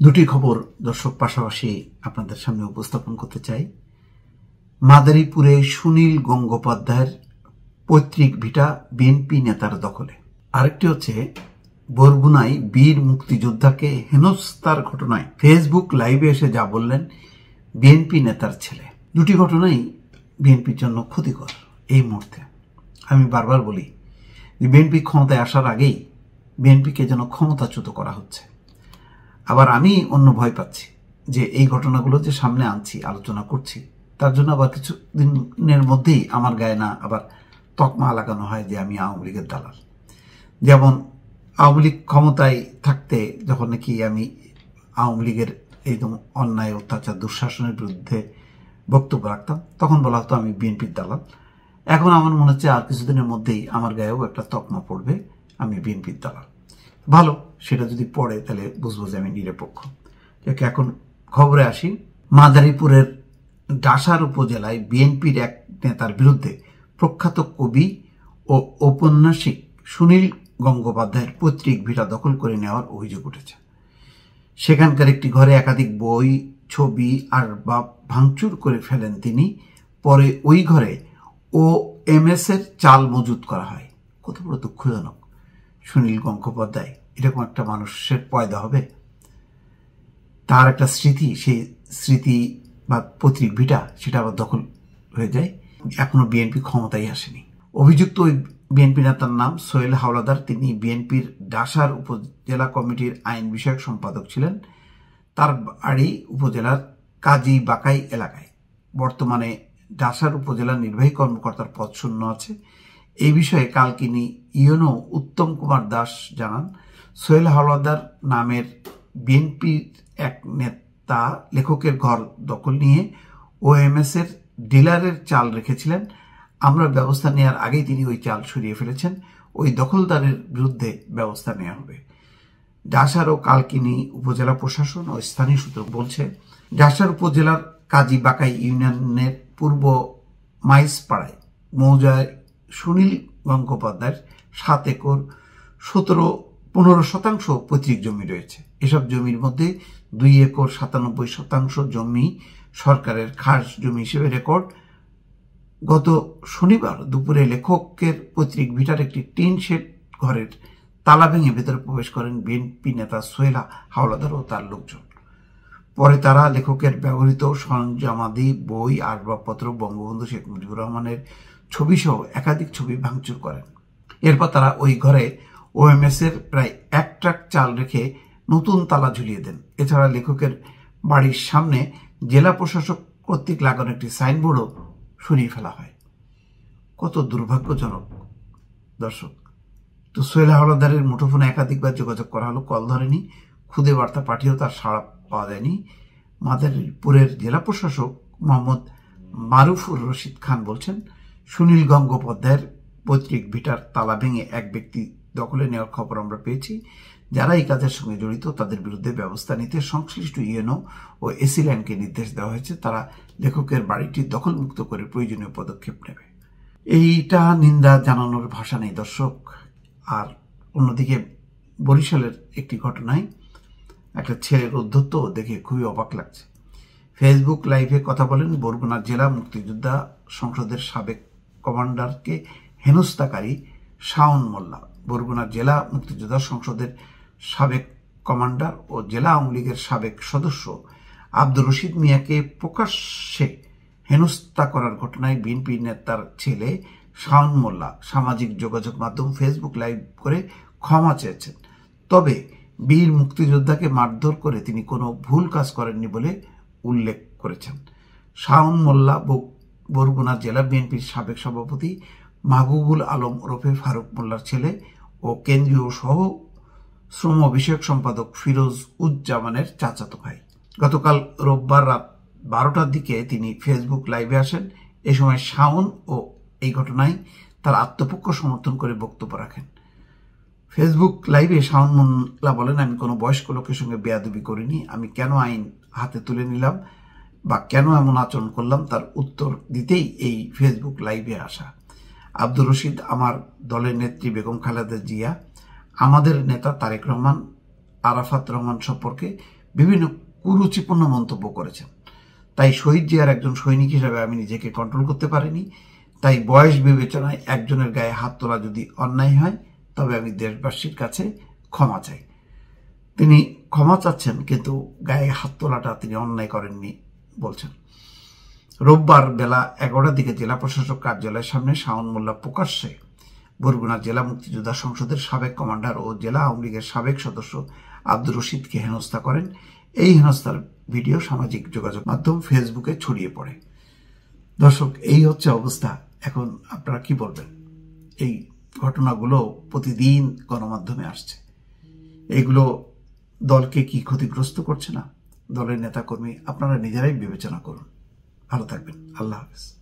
দুটি খবর দর্শক পাশাপাশি আপনাদের সামনে উপস্থাপন করতে চাই। মাদারীপুরে সুনীল গঙ্গোপাধ্যায়ের পৈতৃক ভিটা বিএনপি নেতার দখলে। আরেকটি হচ্ছে বরগুনায় বীর মুক্তিযোদ্ধাকে হেনস্থার ঘটনায় ফেসবুক লাইভে এসে যা বললেন বিএনপি নেতার ছেলে। দুটি ঘটনাই বিএনপির জন্য ক্ষতিকর। এই মুহূর্তে আমি বারবার বলি যে বিএনপি ক্ষমতায় আসার আগেই বিএনপিকে যেন ক্ষমতাচ্যুত করা হচ্ছে। আবার আমি অন্য ভয় পাচ্ছি যে এই ঘটনাগুলো যে সামনে আনছি, আলোচনা করছি, তার জন্য আবার কিছু দিনের মধ্যেই আমার গায়ে না আবার তকমা লাগানো হয় যে আমি আওয়ামী লীগের দালাল। যেমন আওয়ামী লীগ ক্ষমতায় থাকতে যখন নাকি আমি আওয়ামী লীগের এই অন্যায় অত্যাচার দুঃশাসনের বিরুদ্ধে বক্তব্য রাখতাম, তখন বলা হতো আমি বিএনপির দালাল। এখন আমার মনে হচ্ছে আর কিছুদিনের মধ্যেই আমার গায়েও একটা তকমা পড়বে, আমি বিএনপির দালাল। ভালো, সেটা যদি পড়ে তাহলে বুঝবো যে আমি নিরপেক্ষ। এখন খবরে আসি। মাদারীপুরের ডাসার উপজেলায় বিএনপির এক নেতার বিরুদ্ধে প্রখ্যাত কবি ও ঔপন্যাসিক সুনীল গঙ্গোপাধ্যায়ের পৈতৃক ভিটা দখল করে নেওয়ার অভিযোগ উঠেছে। সেখানকার একটি ঘরে একাধিক বই, ছবি আর বা ভাঙচুর করে ফেলেন তিনি। পরে ওই ঘরে OMS এর চাল মজুত করা হয়। কত বড় দুঃখজনক। সুনীল গঙ্গোপাধ্যায় এরকম একটা মানুষের পয়দা হবে, তার একটা স্মৃতি, সেই স্মৃতি বা পৈতৃক ভিটা সেটা আবার দখল হয়ে যায়। এখনো বিএনপি ক্ষমতায় আসেনি। অভিযুক্ত ওই বিএনপি নেতার নাম সোহেল হাওলাদার। তিনি বিএনপির ডাসার উপজেলা কমিটির আইন বিষয়ক সম্পাদক ছিলেন। তার বাড়ি উপজেলার কাজী বাকাই এলাকায়। বর্তমানে ডাসার উপজেলার নির্বাহী কর্মকর্তার পদ শূন্য আছে। এই বিষয়ে কালকিনি ইউনো উত্তম কুমার দাস জানান, সোহেল হাওলাদার নামের বিএনপির এক নেতা লেখকের ঘর দখল নিয়ে OMS এর ডিলারের চাল রেখেছিলেন। আমরা ব্যবস্থা নেওয়ার আগেই তিনি ওই চাল সরিয়ে ফেলেছেন। ওই দখলদারের বিরুদ্ধে ব্যবস্থা নেওয়া হবে। ডাসার ও কালকিনি উপজেলা প্রশাসন ও স্থানীয় সূত্র বলছে, ডাসার উপজেলার কাজী বাকাই ইউনিয়নের পূর্ব মাইজপাড়ায় মৌজায় সুনীল গঙ্গোপাধ্যায়ের 7 একর 15 শতাংশ পৈতৃক জমি রয়েছে। এসব জমির মধ্যে 2 একর 97 শতাংশ জমি সরকারের খাস জমি হিসেবে রেকর্ড। গত শনিবার দুপুরে লেখকের পৈতৃক ভিটার একটি টিন শেড ঘরের তালা ভেঙে ভেতরে প্রবেশ করেন বিএনপি নেতা সোহেল হাওলাদার ও তার লোকজন। পরে তারা লেখকের ব্যবহৃত সরঞ্জামাদি, বই, আসবাবপত্র, বঙ্গবন্ধু শেখ মুজিবুর রহমানের ছবি সহ একাধিক ছবি ভাঙচুর করেন। এরপর তারা ওই ঘরে OMS এর প্রায় 1 ট্রাক চাল রেখে নতুন তালা ঝুলিয়ে দেন। এছাড়া লেখকের বাড়ির সামনে জেলা প্রশাসক কর্তৃক লাগানো একটি সাইনবোর্ডও সরিয়ে ফেলা হয়। কত দুর্ভাগ্যজনক দর্শক। তো সোহেল হাওলাদারের মুঠোফোনে একাধিকবার যোগাযোগ করা হলো, কল ধরেনি। খুদে বার্তা পাঠিয়েও তার সাড়া পাওয়া যায়নি। মাদারীপুরের জেলা প্রশাসক মোহাম্মদ মারুফুর রশিদ খান বলছেন, সুনীল গঙ্গোপাধ্যায়ের পৈতৃক ভিটার তালা ভেঙে এক ব্যক্তি দখলে নেওয়ার খবর আমরা পেয়েছি। যারা এই কাজের সঙ্গে জড়িত তাদের বিরুদ্ধে ব্যবস্থা নিতে সংশ্লিষ্ট ইউএনও ও এসিল্যান্ডকে নির্দেশ দেওয়া হয়েছে। তারা লেখকের বাড়িটি দখলমুক্ত করে প্রয়োজনীয় পদক্ষেপ নেবে। এইটা নিন্দা জানানোর ভাষা নেই দর্শক। আর অন্যদিকে বরিশালের একটি ঘটনায় একটা ছেলের উদ্ধত্ত দেখে খুবই অবাক লাগছে। ফেসবুক লাইভে কথা বলেন বরগুনা জেলা মুক্তিযোদ্ধা সংসদের সাবেক কমান্ডারকে হেনস্থাকারী শাওন মোল্লা। বরগুনা জেলা মুক্তিযোদ্ধা সংসদের সাবেক কমান্ডার ও জেলা আওয়ামী লীগের সাবেক সদস্য আব্দুর রশিদ মিয়াকে প্রকাশ্যে হেনস্থা করার ঘটনায় বিএনপি নেতার ছেলে শাওন মোল্লা সামাজিক যোগাযোগ মাধ্যম ফেসবুক লাইভ করে ক্ষমা চেয়েছেন। তবে বীর মুক্তিযোদ্ধাকে মারধর করে তিনি কোনো ভুল কাজ করেননি বলে উল্লেখ করেছেন। শাওন মোল্লা বরগুনা জেলা বিএনপির সাবেক সভাপতি মাহবুবুল আলম ওরফে ফারুক মোল্লার ছেলে ও কেন্দ্রীয় সহ শ্রম বিষয়ক সম্পাদক ফিরোজ উজ্জামানের চাচাতো ভাই। গতকাল রোববার রাত 12টার দিকে তিনি ফেসবুক লাইভে আসেন। এ সময় শাওন ও এই ঘটনায় তার আত্মপক্ষ সমর্থন করে বক্তব্য রাখেন। ফেসবুক লাইভে শাওন মোল্লা বলেন, আমি কোনো বয়স্ক লোকের সঙ্গে বেয়াদবি করিনি। আমি কেন আইন হাতে তুলে নিলাম বা কেন এমন আচরণ করলাম তার উত্তর দিতেই এই ফেসবুক লাইভে আসা। আব্দুর রশিদ আমার দলের নেত্রী বেগম খালেদা জিয়া, আমাদের নেতা তারেক রহমান, আরাফাত রহমান সম্পর্কে বিভিন্ন কুরুচিপূর্ণ মন্তব্য করেছেন। তাই শহীদ জিয়ার একজন সৈনিক হিসেবে আমি নিজেকে কন্ট্রোল করতে পারিনি। তাই বয়স বিবেচনায় একজনের গায়ে হাত তোলা যদি অন্যায় হয়, তবে আমি দেশবাসীর কাছে ক্ষমা চাই। তিনি ক্ষমা চাচ্ছেন, কিন্তু গায়ে হাত তোলাটা তিনি অন্যায় করেননি বলছেন। রোববার বেলা 11টার দিকে জেলা প্রশাসক কার্যালয়ের সামনে শাওন মোল্লা প্রকাশ্যে বরগুনা জেলা মুক্তিযোদ্ধা সংসদের সাবেক কমান্ডার ও জেলা আওয়ামী লীগের সাবেক সদস্য আব্দুর রশিদকে হেনস্থা করেন। এই হেনস্থার ভিডিও সামাজিক যোগাযোগ মাধ্যম ফেসবুকে ছড়িয়ে পড়ে। দর্শক, এই হচ্ছে অবস্থা। এখন আপনারা কি বলবেন? এই ঘটনাগুলো প্রতিদিন গণমাধ্যমে আসছে। এগুলো দলকে কি ক্ষতিগ্রস্ত করছে না? দলের নেতাকর্মী, আপনারা নিজেরাই বিবেচনা করুন। ভালো থাকবেন। আল্লাহ হাফেজ।